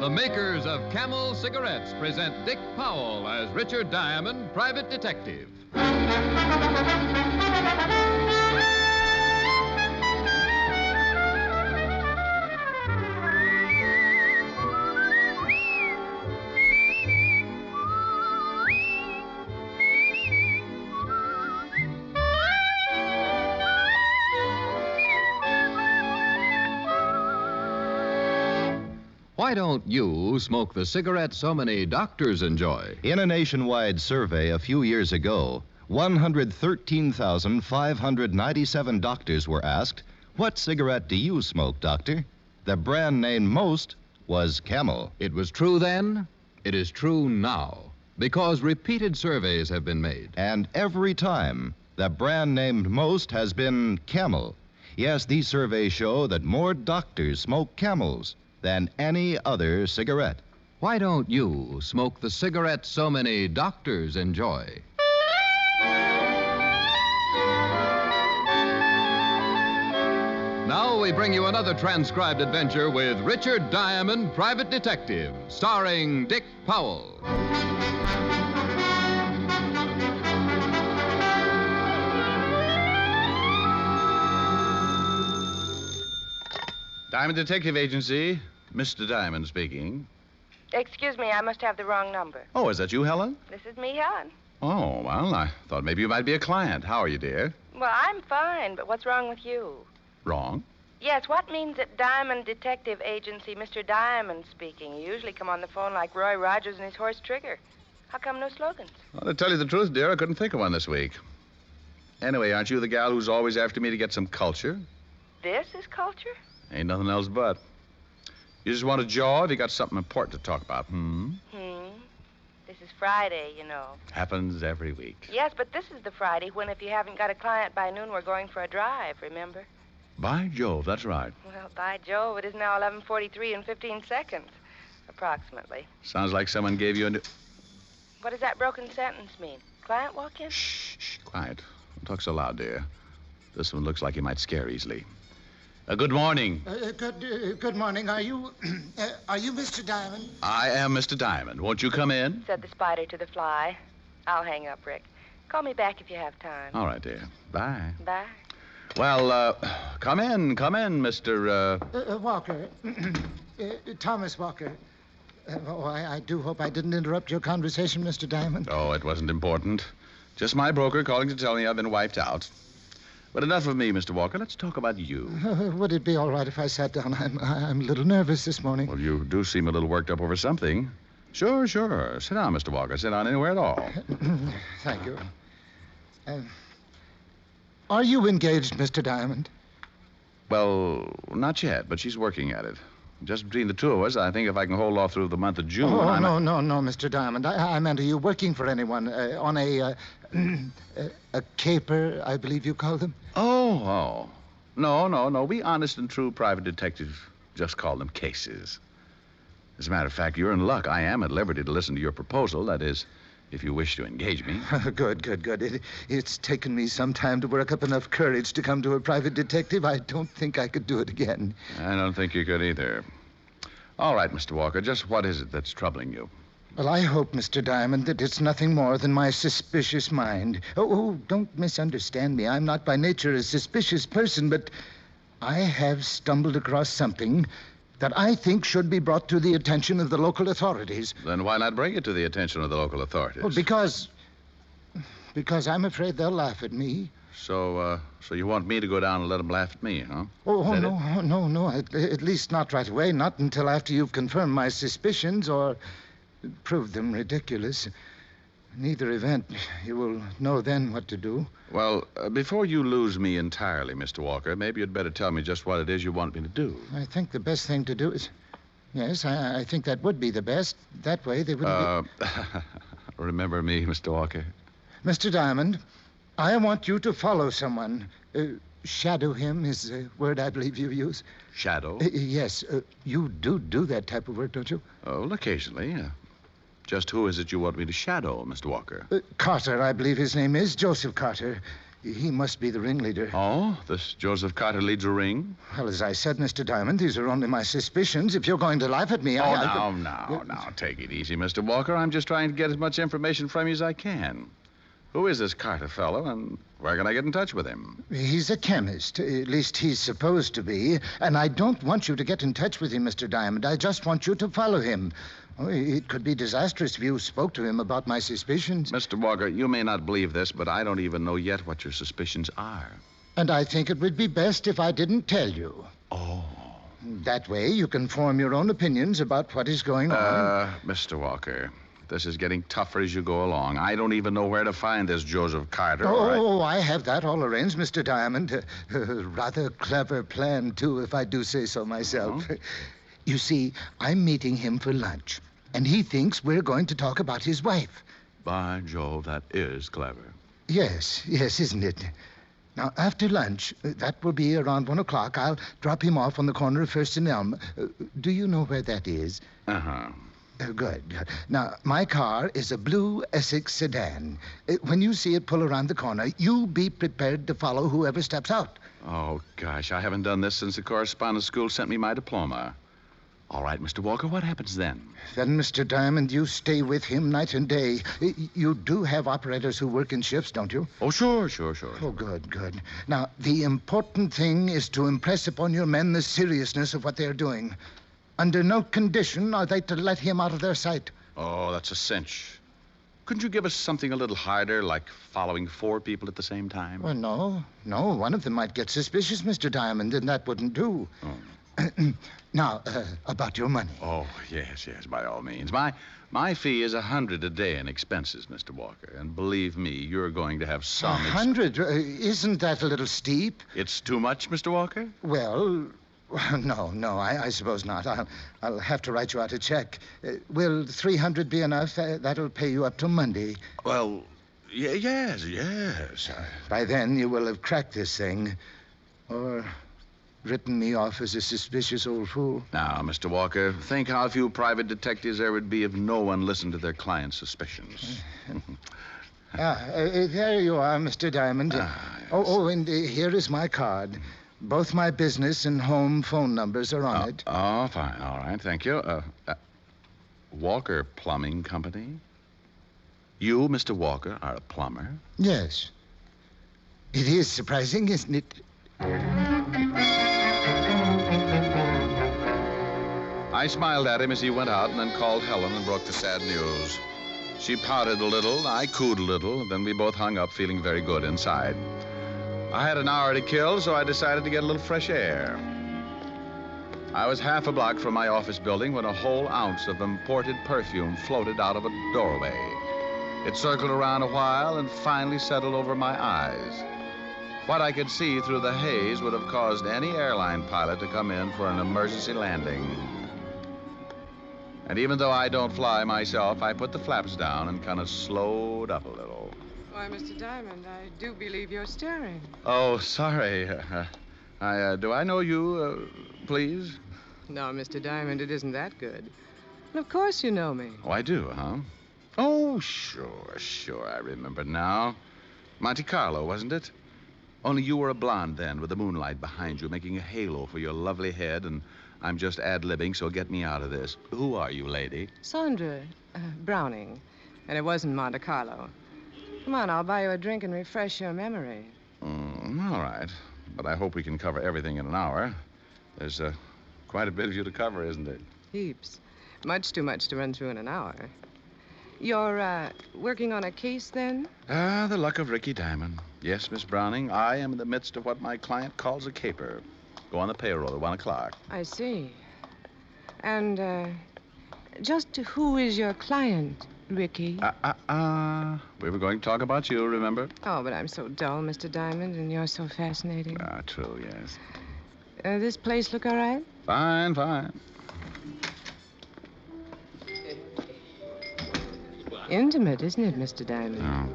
The makers of Camel cigarettes present Dick Powell as Richard Diamond, private detective. Why don't you smoke the cigarette so many doctors enjoy? In a nationwide survey a few years ago, 113,597 doctors were asked, "What cigarette do you smoke, doctor?" The brand name most was Camel. It was true then. It is true now. Because repeated surveys have been made. And every time, the brand named most has been Camel. Yes, these surveys show that more doctors smoke Camels than any other cigarette. Why don't you smoke the cigarette so many doctors enjoy? Now we bring you another transcribed adventure with Richard Diamond, private detective, starring Dick Powell. Diamond Detective Agency, Mr. Diamond speaking. Excuse me, I must have the wrong number. Oh, is that you, Helen? This is me, Helen. Oh, well, I thought maybe you might be a client. How are you, dear? Well, I'm fine, but what's wrong with you? Wrong? Yes, what means at Diamond Detective Agency, Mr. Diamond speaking? You usually come on the phone like Roy Rogers and his horse Trigger. How come no slogans? Well, to tell you the truth, dear, I couldn't think of one this week. Anyway, aren't you the gal who's always after me to get some culture? This is culture? Ain't nothing else but. You just want a jaw if you got something important to talk about, This is Friday, you know. Happens every week. Yes, but this is the Friday when if you haven't got a client by noon, we're going for a drive, remember? By Jove, that's right. Well, by Jove, it is now 11:43 and 15 seconds, approximately. Sounds like someone gave you a new... What does that broken sentence mean? Client walk in? Shh, quiet. Don't talk so loud, dear. This one looks like he might scare easily. Good morning. Good morning. Are you Mr. Diamond? I am Mr. Diamond. Won't you come in? Said the spider to the fly. I'll hang up, Rick. Call me back if you have time. All right, dear. Bye. Bye. Well, come in, Mr. Walker. Thomas Walker. I do hope I didn't interrupt your conversation, Mr. Diamond. Oh, it wasn't important. Just my broker calling to tell me I've been wiped out. But enough of me, Mr. Walker. Let's talk about you. Would it be all right if I sat down? I'm a little nervous this morning. Well, you do seem a little worked up over something. Sure. Sit down, Mr. Walker. Sit down anywhere at all. Thank you. Are you engaged, Mr. Diamond? Well, not yet, but she's working at it. Just between the two of us, I think if I can hold off through the month of June... Oh, no, Mr. Diamond. I meant, are you working for anyone on a caper, I believe you call them? Oh. No. We honest and true private detectives just call them cases. As a matter of fact, you're in luck. I am at liberty to listen to your proposal. That is, if you wish to engage me. Good. It's taken me some time to work up enough courage to come to a private detective. I don't think I could do it again. I don't think you could either. All right, Mr. Walker, just what is it that's troubling you? Well, I hope, Mr. Diamond, that it's nothing more than my suspicious mind. Oh, don't misunderstand me. I'm not by nature a suspicious person, but I have stumbled across something that I think should be brought to the attention of the local authorities. Then why not bring it to the attention of the local authorities? Well, because I'm afraid they'll laugh at me. So you want me to go down and let them laugh at me, huh? No. At least not right away. Not until after you've confirmed my suspicions or proved them ridiculous. In either event, you will know then what to do. Well, before you lose me entirely, Mr. Walker, maybe you'd better tell me just what it is you want me to do. I think the best thing to do is... Yes, I think that would be the best. That way they wouldn't Remember me, Mr. Walker? Mr. Diamond, I want you to follow someone. Shadow him is the word I believe you use. Shadow? Yes. You do that type of work, don't you? Oh, occasionally. Just who is it you want me to shadow, Mr. Walker? Carter, I believe his name is. Joseph Carter. He must be the ringleader. Oh, this Joseph Carter leads a ring? Well, as I said, Mr. Diamond, these are only my suspicions. If you're going to laugh at me, Now, take it easy, Mr. Walker. I'm just trying to get as much information from you as I can. Who is this Carter fellow, and where can I get in touch with him? He's a chemist. At least he's supposed to be. And I don't want you to get in touch with him, Mr. Diamond. I just want you to follow him. Oh, it could be disastrous if you spoke to him about my suspicions. Mr. Walker, you may not believe this, but I don't even know yet what your suspicions are. And I think it would be best if I didn't tell you. Oh. That way you can form your own opinions about what is going on. Mr. Walker, this is getting tougher as you go along. I don't even know where to find this Joseph Carter. I have that all arranged, Mr. Diamond. Rather clever plan, too, if I do say so myself. Oh? You see, I'm meeting him for lunch, and he thinks we're going to talk about his wife. By Jove, that is clever. Yes, isn't it? Now, after lunch, that will be around 1 o'clock, I'll drop him off on the corner of First and Elm. Do you know where that is? Uh-huh. Good. Now, my car is a blue Essex sedan. When you see it pull around the corner, you be prepared to follow whoever steps out. Oh, gosh, I haven't done this since the correspondence school sent me my diploma. All right, Mr. Walker, what happens then? Then, Mr. Diamond, you stay with him night and day. You do have operators who work in shifts, don't you? Oh, sure. Oh, good. Now, the important thing is to impress upon your men the seriousness of what they're doing. Under no condition are they to let him out of their sight. Oh, that's a cinch. Couldn't you give us something a little harder, like following 4 people at the same time? Well, no. One of them might get suspicious, Mr. Diamond, and that wouldn't do. Oh. Now, about your money. Oh, yes, by all means. My fee is $100 a day in expenses, Mr. Walker. And believe me, you're going to have some... 100? Isn't that a little steep? It's too much, Mr. Walker? Well, no, I suppose not. I'll have to write you out a check. Will 300 be enough? That'll pay you up till Monday. Well, yes. By then, you will have cracked this thing. Or written me off as a suspicious old fool. Now, Mr. Walker, think how few private detectives there would be if no one listened to their clients' suspicions. There you are, Mr. Diamond. Yes. And here is my card. Both my business and home phone numbers are on it. Oh, fine. All right, thank you. Walker Plumbing Company? You, Mr. Walker, are a plumber? Yes. It is surprising, isn't it? I smiled at him as he went out and then called Helen and broke the sad news. She pouted a little, I cooed a little, then we both hung up feeling very good inside. I had an hour to kill, so I decided to get a little fresh air. I was half a block from my office building when a whole ounce of imported perfume floated out of a doorway. It circled around a while and finally settled over my eyes. What I could see through the haze would have caused any airline pilot to come in for an emergency landing. And even though I don't fly myself, I put the flaps down and kind of slowed up a little. Why, Mr. Diamond, I do believe you're staring. Oh, sorry. Do I know you, please? No, Mr. Diamond, it isn't that good. And of course you know me. Oh, I do, huh? Oh, sure, I remember now. Monte Carlo, wasn't it? Only you were a blonde then, with the moonlight behind you, making a halo for your lovely head, and I'm just ad-libbing, so get me out of this. Who are you, lady? Sandra Browning. And it wasn't Monte Carlo. Come on, I'll buy you a drink and refresh your memory. All right. But I hope we can cover everything in an hour. There's quite a bit of you to cover, isn't there? Heaps. Much too much to run through in an hour. You're working on a case, then? The luck of Ricky Diamond. Yes, Miss Browning, I am in the midst of what my client calls a caper. Go on the payroll at 1 o'clock. I see. And, just who is your client, Ricky? We were going to talk about you, remember? Oh, but I'm so dull, Mr. Diamond, and you're so fascinating. True, yes. This place look all right? Fine. Intimate, isn't it, Mr. Diamond? Oh.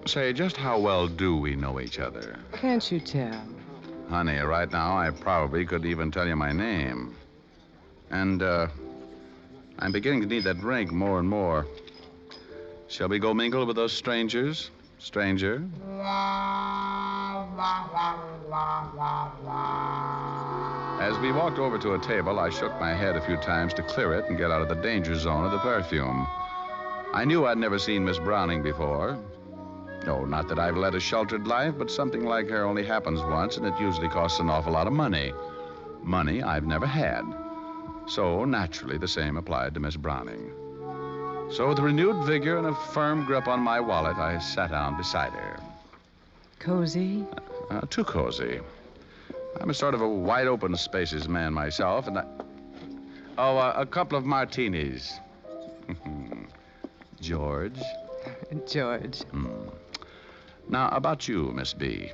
Say, just how well do we know each other? Can't you tell? Honey, right now, I probably could even tell you my name. And, I'm beginning to need that drink more and more. Shall we go mingle with those strangers? Stranger? As we walked over to a table, I shook my head a few times to clear it and get out of the danger zone of the perfume. I knew I'd never seen Miss Browning before. No, not that I've led a sheltered life, but something like her only happens once, and it usually costs an awful lot of money. Money I've never had. So, naturally, the same applied to Miss Browning. So, with renewed vigor and a firm grip on my wallet, I sat down beside her. Cozy? Too cozy. I'm a sort of a wide-open spaces man myself, and a couple of martinis. George? George. Now, about you, Miss B.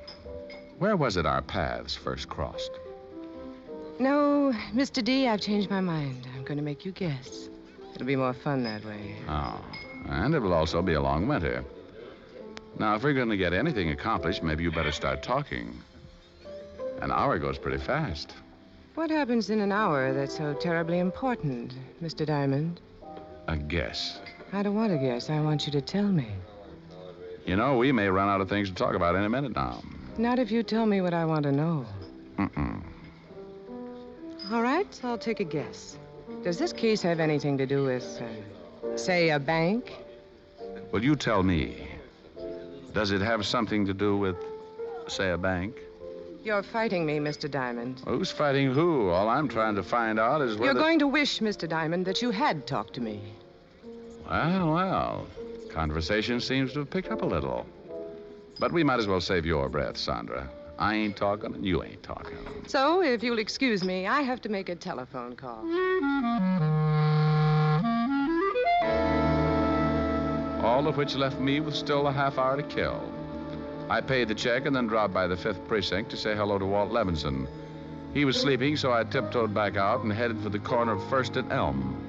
Where was it our paths first crossed? No, Mr. D, I've changed my mind. I'm going to make you guess. It'll be more fun that way. Oh, and it will also be a long winter. Now, if we're going to get anything accomplished, maybe you better start talking. An hour goes pretty fast. What happens in an hour that's so terribly important, Mr. Diamond? A guess. I don't want to guess. I want you to tell me. You know, we may run out of things to talk about in a minute now. Not if you tell me what I want to know. Mm-mm. All right, I'll take a guess. Does this case have anything to do with, say, a bank? Well, you tell me. Does it have something to do with, say, a bank? You're fighting me, Mr. Diamond. Who's fighting who? All I'm trying to find out is whether... You're going to wish, Mr. Diamond, that you had talked to me. Well. Conversation seems to have picked up a little. But we might as well save your breath, Sandra. I ain't talking and you ain't talking. So, if you'll excuse me, I have to make a telephone call. All of which left me with still a half hour to kill. I paid the check and then dropped by the 5th Precinct to say hello to Walt Levinson. He was sleeping, so I tiptoed back out and headed for the corner of 1st and Elm.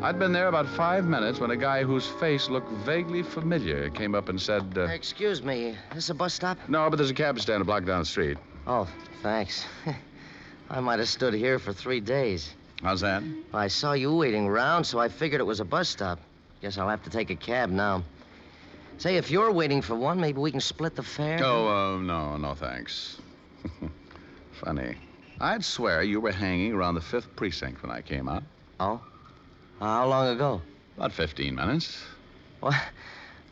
I'd been there about 5 minutes when a guy whose face looked vaguely familiar came up and said, Excuse me, is this a bus stop? No, but there's a cab stand a block down the street. Oh, thanks. I might have stood here for 3 days. How's that? I saw you waiting around, so I figured it was a bus stop. Guess I'll have to take a cab now. Say, if you're waiting for one, maybe we can split the fare? Oh, no, thanks. Funny. I'd swear you were hanging around the 5th Precinct when I came out. Oh? How long ago? About 15 minutes. Well,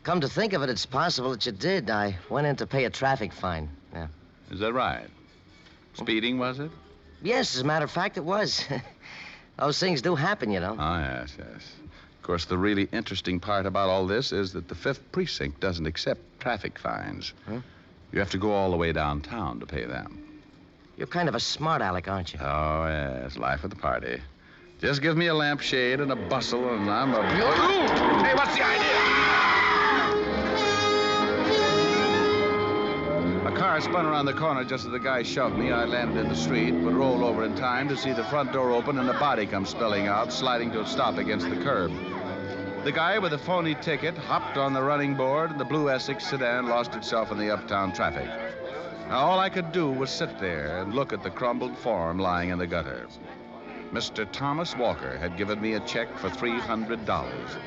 come to think of it, it's possible that you did. I went in to pay a traffic fine. Yeah. Is that right? Speeding, was it? Yes, as a matter of fact, it was. Those things do happen, you know. Oh, yes. Of course, the really interesting part about all this is that the 5th Precinct doesn't accept traffic fines. Huh? You have to go all the way downtown to pay them. You're kind of a smart aleck, aren't you? Oh, yes. Life of the party. Just give me a lampshade and a bustle, and I'm a... Hey, what's the idea? A car spun around the corner just as the guy shoved me. I landed in the street, but rolled over in time to see the front door open and a body come spilling out, sliding to a stop against the curb. The guy with the phony ticket hopped on the running board, and the blue Essex sedan lost itself in the uptown traffic. Now, all I could do was sit there and look at the crumbled form lying in the gutter. Mr. Thomas Walker had given me a check for $300.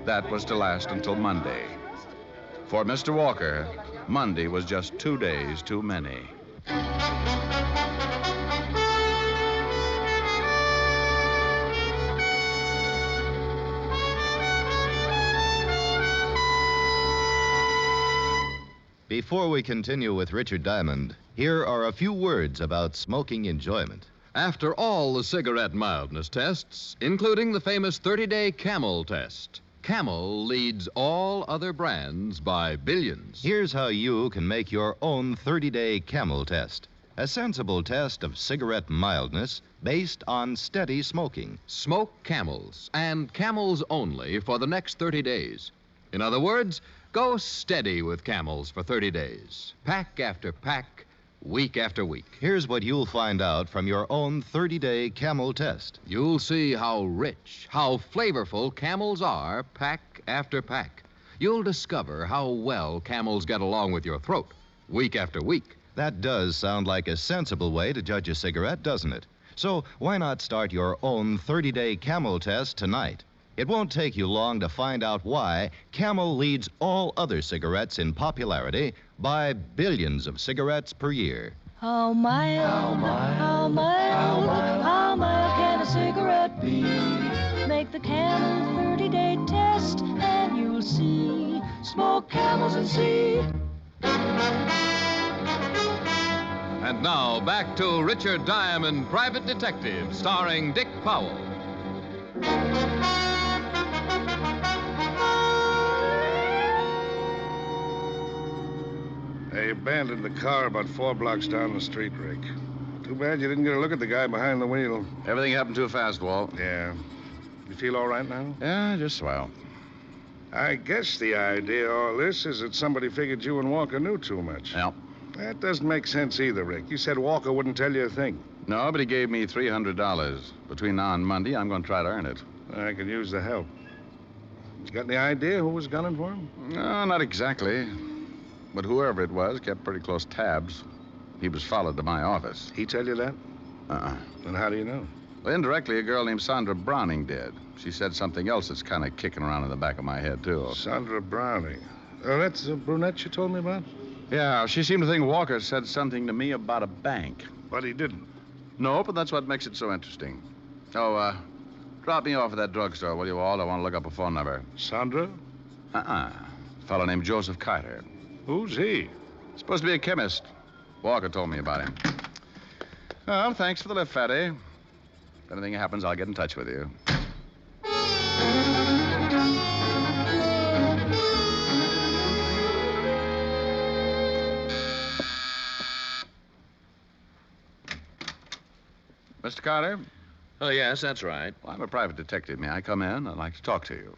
That was to last until Monday. For Mr. Walker, Monday was just 2 days too many. Before we continue with Richard Diamond, here are a few words about smoking enjoyment. After all the cigarette mildness tests, including the famous 30-day Camel test, Camel leads all other brands by billions. Here's how you can make your own 30-day Camel test. A sensible test of cigarette mildness based on steady smoking. Smoke Camels, and Camels only for the next 30 days. In other words, go steady with Camels for 30 days. Pack after pack, week after week. Here's what you'll find out from your own 30-day Camel test. You'll see how rich, how flavorful Camels are, pack after pack. You'll discover how well Camels get along with your throat, week after week. That does sound like a sensible way to judge a cigarette, doesn't it? So why not start your own 30-day Camel test tonight? It won't take you long to find out why Camel leads all other cigarettes in popularity by billions of cigarettes per year. How mild can a cigarette be? Make the Camel 30-day test and you'll see. Smoke Camels and see. And now, back to Richard Diamond, Private Detective, starring Dick Powell. They abandoned the car about 4 blocks down the street, Rick. Too bad you didn't get a look at the guy behind the wheel. Everything happened too fast, Walt. Yeah. You feel all right now? Yeah, just swell. I guess the idea of all this is that somebody figured you and Walker knew too much. Yeah. That doesn't make sense either, Rick. You said Walker wouldn't tell you a thing. No, but he gave me $300. Between now and Monday, I'm going to try to earn it. I could use the help. You got any idea who was gunning for him? No, not exactly. But whoever it was kept pretty close tabs. He was followed to my office. He tell you that? Uh-uh. Then how do you know? Well, indirectly, a girl named Sandra Browning did. She said something else that's kind of kicking around in the back of my head, too. Sandra Browning. Oh, that's the brunette you told me about? Yeah, she seemed to think Walker said something to me about a bank. But he didn't. No, but that's what makes it so interesting. Oh, drop me off at that drugstore, will you, Walt? I want to look up a phone number. Sandra? A fellow named Joseph Carter. Who's he? Supposed to be a chemist. Walker told me about him. Well, thanks for the lift, Fatty. If anything happens, I'll get in touch with you. Mr. Carter? Oh, yes, that's right. Well, I'm a private detective. May I come in? I'd like to talk to you.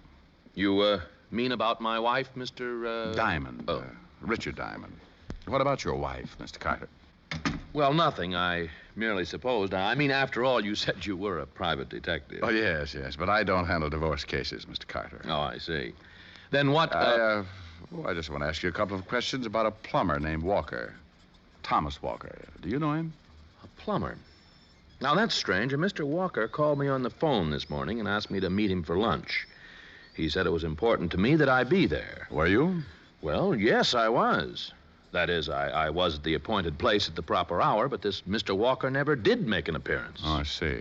You, mean about my wife, Mr. Diamond. Oh. Richard Diamond. What about your wife, Mr. Carter? Well, nothing. I merely supposed. I mean, after all, you said you were a private detective. Oh, yes. But I don't handle divorce cases, Mr. Carter. Oh, I see. Then what... I just want to ask you a couple of questions about a plumber named Walker. Thomas Walker. Do you know him? A plumber? Now, that's strange. Mr. Walker called me on the phone this morning and asked me to meet him for lunch. He said it was important to me that I be there. Were you? Well, yes, I was. That is, I was at the appointed place at the proper hour, but this Mr. Walker never did make an appearance. Oh, I see.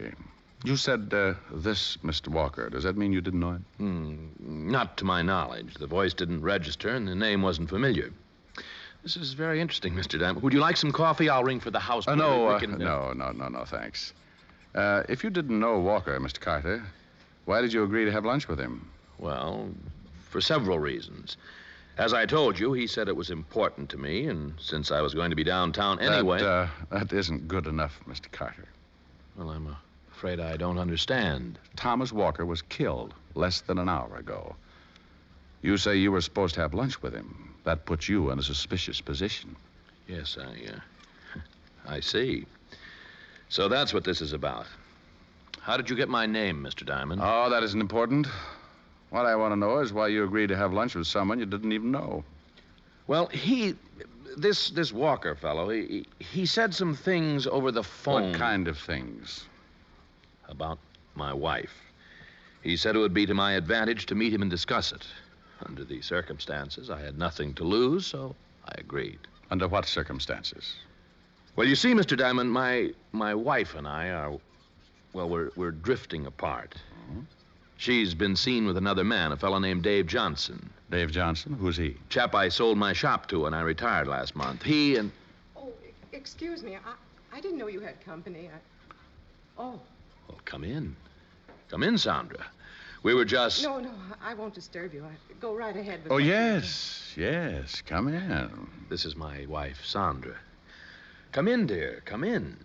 You said, this Mr. Walker. Does that mean you didn't know him? Not to my knowledge. The voice didn't register, and the name wasn't familiar. This is very interesting, Mr. Diamond. Would you like some coffee? I'll ring for the house. No, thanks. If you didn't know Walker, Mr. Carter, why did you agree to have lunch with him? Well, for several reasons. As I told you, he said it was important to me, and since I was going to be downtown anyway... That isn't good enough, Mr. Carter. Well, I'm afraid I don't understand. Thomas Walker was killed less than an hour ago. You say you were supposed to have lunch with him. That puts you in a suspicious position. Yes, I see. So that's what this is about. How did you get my name, Mr. Diamond? Oh, that isn't important. What I want to know is why you agreed to have lunch with someone you didn't even know. Well, this Walker fellow, he said some things over the phone. What kind of things? About my wife. He said it would be to my advantage to meet him and discuss it. Under the circumstances, I had nothing to lose, so I agreed. Under what circumstances? Well, you see, Mr. Diamond, my wife and I are, well, we're drifting apart. Mm-hmm. She's been seen with another man, a fellow named Dave Johnson. Dave Johnson? Who's he? Chap I sold my shop to when I retired last month. He and... Oh, excuse me. I didn't know you had company. Oh. Well, come in. Come in, Sandra. We were just... No, I won't disturb you. Go right ahead with Oh, what you're yes. Come in. This is my wife, Sandra. Come in, dear. Come in.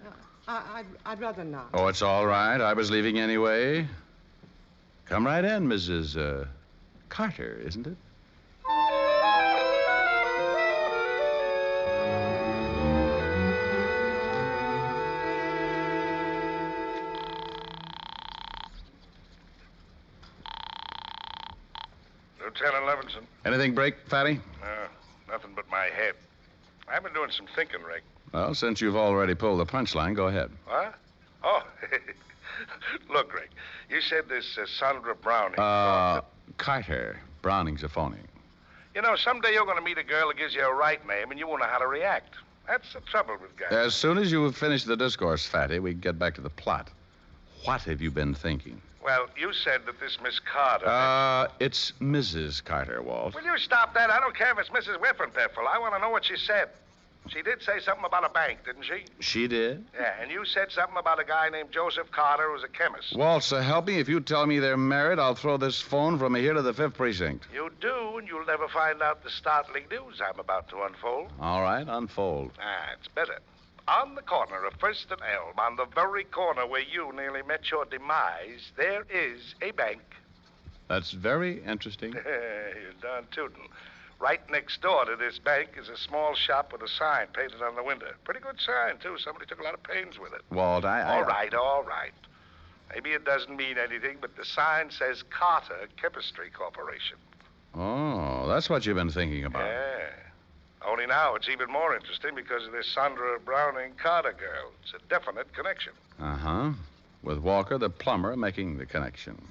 I'd rather not. Oh, it's all right. I was leaving anyway. Come right in, Mrs. Carter, isn't it? Lieutenant Levinson. Anything break, Fatty? Nothing but my head. I've been doing some thinking, Rick. Well, since you've already pulled the punchline, go ahead. What? Oh, Look, Rick, you said this Sandra Browning. Carter. Browning's a phony. You know, someday you're going to meet a girl that gives you a right name and you won't know how to react. That's the trouble with guys. As soon as you have finished the discourse, Fatty, we get back to the plot. What have you been thinking? Well, you said that this Miss Carter... It's Mrs. Carter, Walt. Will you stop that? I don't care if it's Mrs. Whiffenpiffle. I want to know what she said. She did say something about a bank, didn't she? She did? Yeah, and you said something about a guy named Joseph Carter who was a chemist. Walt, so help me. If you tell me they're married, I'll throw this phone from here to the 5th precinct. You do, and you'll never find out the startling news I'm about to unfold. All right, unfold. It's better. On the corner of First and Elm, on the very corner where you nearly met your demise, there is a bank. That's very interesting. You're darn tootin'. Right next door to this bank is a small shop with a sign painted on the window. Pretty good sign, too. Somebody took a lot of pains with it. Walt, All right. Maybe it doesn't mean anything, but the sign says Carter Chemistry Corporation. Oh, that's what you've been thinking about. Yeah. Only now it's even more interesting because of this Sandra Browning Carter girl. It's a definite connection. Uh-huh. With Walker, the plumber, making the connection.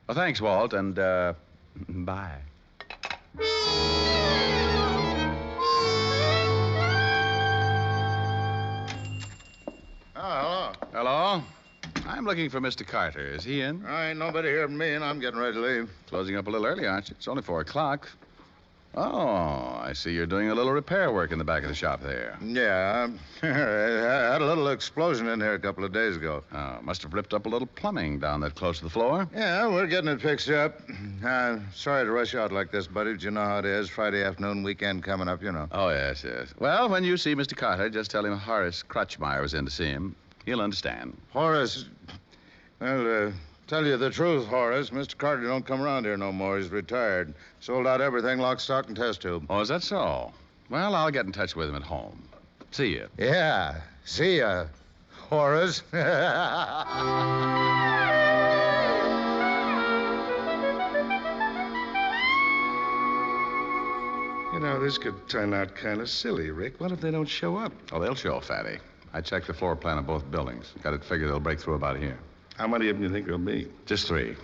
Well, thanks, Walt, and, bye. Oh, hello. Hello? I'm looking for Mr. Carter. Is he in? Ain't nobody here but me, and I'm getting ready to leave. Closing up a little early, aren't you? It's only 4 o'clock. Oh, I see you're doing a little repair work in the back of the shop there. Yeah, I had a little explosion in here a couple of days ago. Oh, must have ripped up a little plumbing down that close to the floor. Yeah, we're getting it fixed up. Sorry to rush out like this, buddy, but you know how it is. Friday afternoon, weekend coming up, you know. Oh, yes. Well, when you see Mr. Carter, just tell him Horace Crutchmeyer was in to see him. He'll understand. Horace, well, tell you the truth, Horace, Mr. Carter don't come around here no more. He's retired. Sold out everything, lock, stock, and test tube. Oh, is that so? Well, I'll get in touch with him at home. See you. Yeah, see ya, Horace. You know, this could turn out kind of silly, Rick. What if they don't show up? Oh, they'll show, Fatty. I checked the floor plan of both buildings. Got it figured they'll break through about here. How many of them do you think there'll be? Just 3.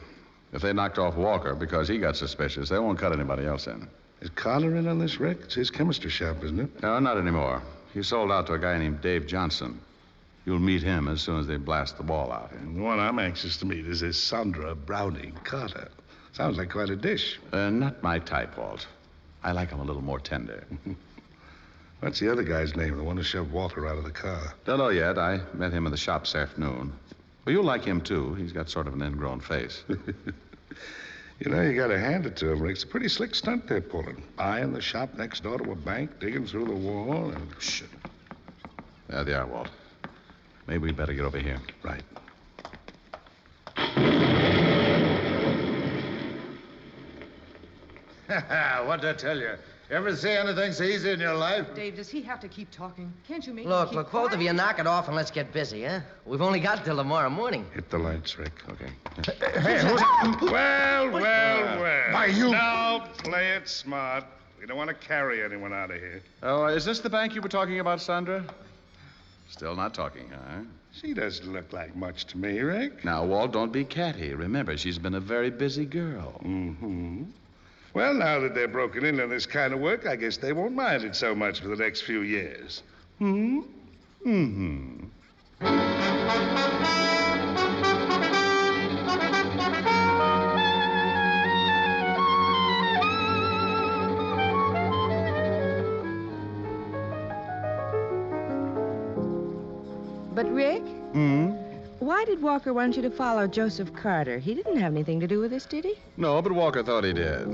If they knocked off Walker because he got suspicious, they won't cut anybody else in. Is Carter in on this, Rick? It's his chemistry shop, isn't it? No, not anymore. He sold out to a guy named Dave Johnson. You'll meet him as soon as they blast the ball out. And the one I'm anxious to meet is this Sandra Browning Carter. Sounds like quite a dish. Not my type, Walt. I like him a little more tender. What's the other guy's name, the one who shoved Walker out of the car? Don't know yet. I met him in the shop this afternoon. Well, you'll like him, too. He's got sort of an ingrown face. You know, you gotta hand it to him, Rick. It's a pretty slick stunt they're pulling. Buying the shop next door to a bank, digging through the wall, and... Shh. There they are, Walt. Maybe we'd better get over here. Right. What'd I tell you? Ever see anything so easy in your life? Dave, does he have to keep talking? Can't you make him Look, keep both of quiet? you knock it off and let's get busy, huh? We've only got till tomorrow morning. Hit the lights, Rick. Okay. Well. Why, you... Now, play it smart. We don't want to carry anyone out of here. Oh, is this the bank you were talking about, Sandra? Still not talking, huh? She doesn't look like much to me, Rick. Now, Walt, don't be catty. Remember, she's been a very busy girl. Mm-hmm. Well, now that they're broken into this kind of work, I guess they won't mind it so much for the next few years. Hmm? Mm-hmm. But, Rick, Hmm? why did Walker want you to follow Joseph Carter? He didn't have anything to do with this, did he? No, but Walker thought he did.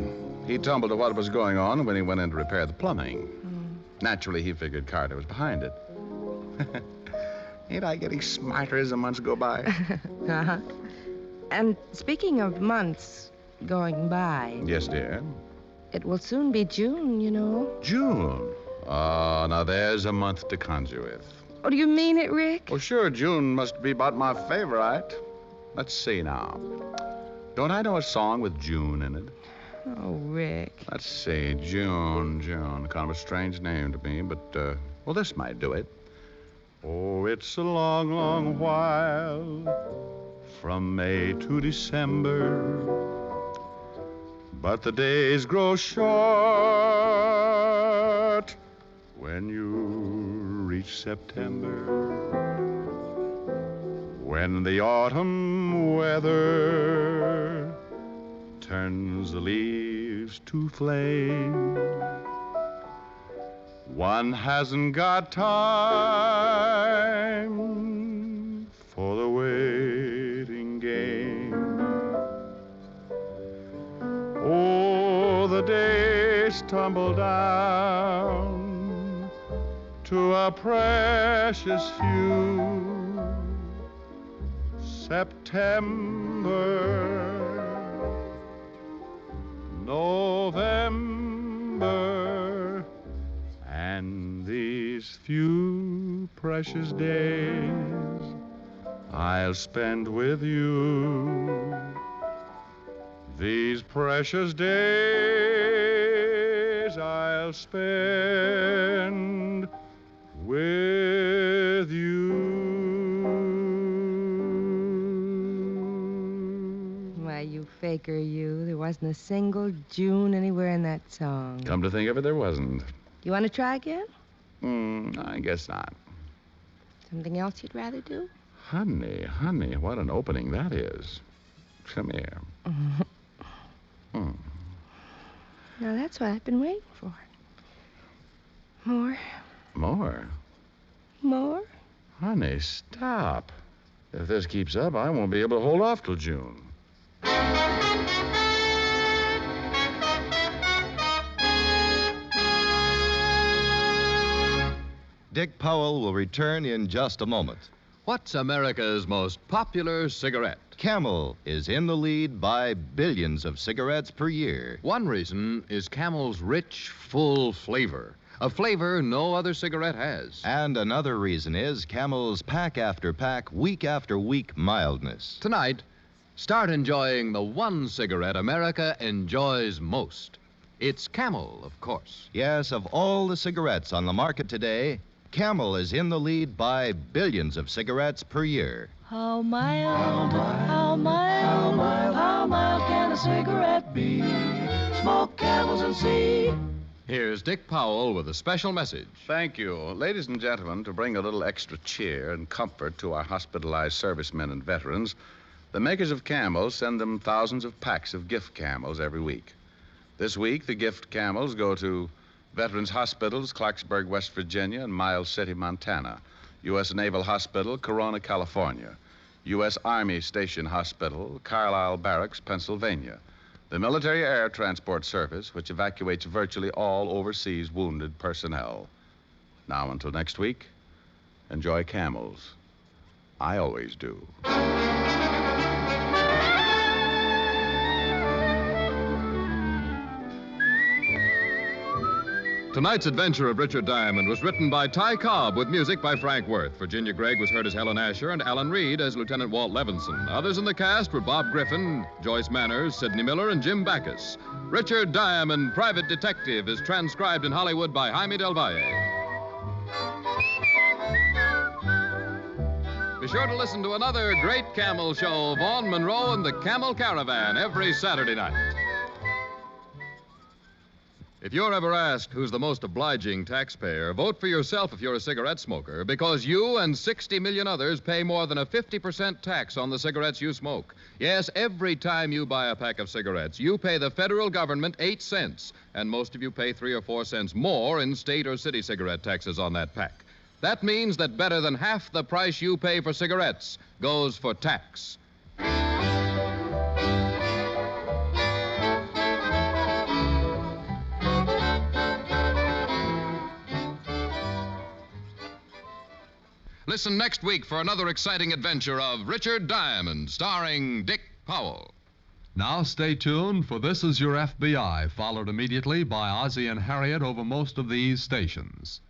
He tumbled to what was going on when he went in to repair the plumbing. Naturally, he figured Carter was behind it. Ain't I getting smarter as the months go by? Uh-huh. And speaking of months going by, Yes, dear. it will soon be June, you know. June. Oh, now there's a month to conjure with. Oh, do you mean it, Rick? Well, sure, June must be about my favorite. Let's see now. Don't I know a song with June in it? Oh, Rick. Let's see. June. Kind of a strange name to me, but, well, this might do it. Oh, it's a long, long while from May to December. But the days grow short when you reach September. When the autumn weather turns the leaves to flame, one hasn't got time for the waiting game. Oh, the days tumble down to a precious few. September, November, and these few precious days I'll spend with you. These precious days I'll spend with you. Why, you faker, you. There wasn't a single June anywhere in that song. Come to think of it, there wasn't. You want to try again? I guess not. Something else you'd rather do? Honey, what an opening that is. Come here. Now, that's what I've been waiting for. More. More? More? Honey, stop. If this keeps up, I won't be able to hold off till June. Dick Powell will return in just a moment. What's America's most popular cigarette? Camel is in the lead by billions of cigarettes per year. One reason is Camel's rich, full flavor. A flavor no other cigarette has. And another reason is Camel's pack after pack, week after week mildness. Tonight, start enjoying the one cigarette America enjoys most. It's Camel, of course. Yes, of all the cigarettes on the market today, Camel is in the lead by billions of cigarettes per year. How mild can a cigarette be? Smoke Camels and see. Here's Dick Powell with a special message. Thank you. Ladies and gentlemen, to bring a little extra cheer and comfort to our hospitalized servicemen and veterans, the makers of Camels send them thousands of packs of gift Camels every week. This week, the gift Camels go to Veterans Hospitals, Clarksburg, West Virginia, and Miles City, Montana. U.S. Naval Hospital, Corona, California. U.S. Army Station Hospital, Carlisle Barracks, Pennsylvania. The Military Air Transport Service, which evacuates virtually all overseas wounded personnel. Now, until next week, enjoy Camels. I always do. Tonight's adventure of Richard Diamond was written by Ty Cobb with music by Frank Worth. Virginia Gregg was heard as Helen Asher and Alan Reed as Lieutenant Walt Levinson. Others in the cast were Bob Griffin, Joyce Manners, Sidney Miller, and Jim Backus. Richard Diamond, Private Detective, is transcribed in Hollywood by Jaime Del Valle. Be sure to listen to another great Camel show, Vaughn Monroe and the Camel Caravan, every Saturday night. If you're ever asked who's the most obliging taxpayer, vote for yourself if you're a cigarette smoker, because you and 60 million others pay more than a 50% tax on the cigarettes you smoke. Yes, every time you buy a pack of cigarettes, you pay the federal government 8 cents, and most of you pay 3 or 4 cents more in state or city cigarette taxes on that pack. That means that better than half the price you pay for cigarettes goes for tax. Listen next week for another exciting adventure of Richard Diamond, starring Dick Powell. Now stay tuned, for This Is Your FBI, followed immediately by Ozzie and Harriet over most of these stations.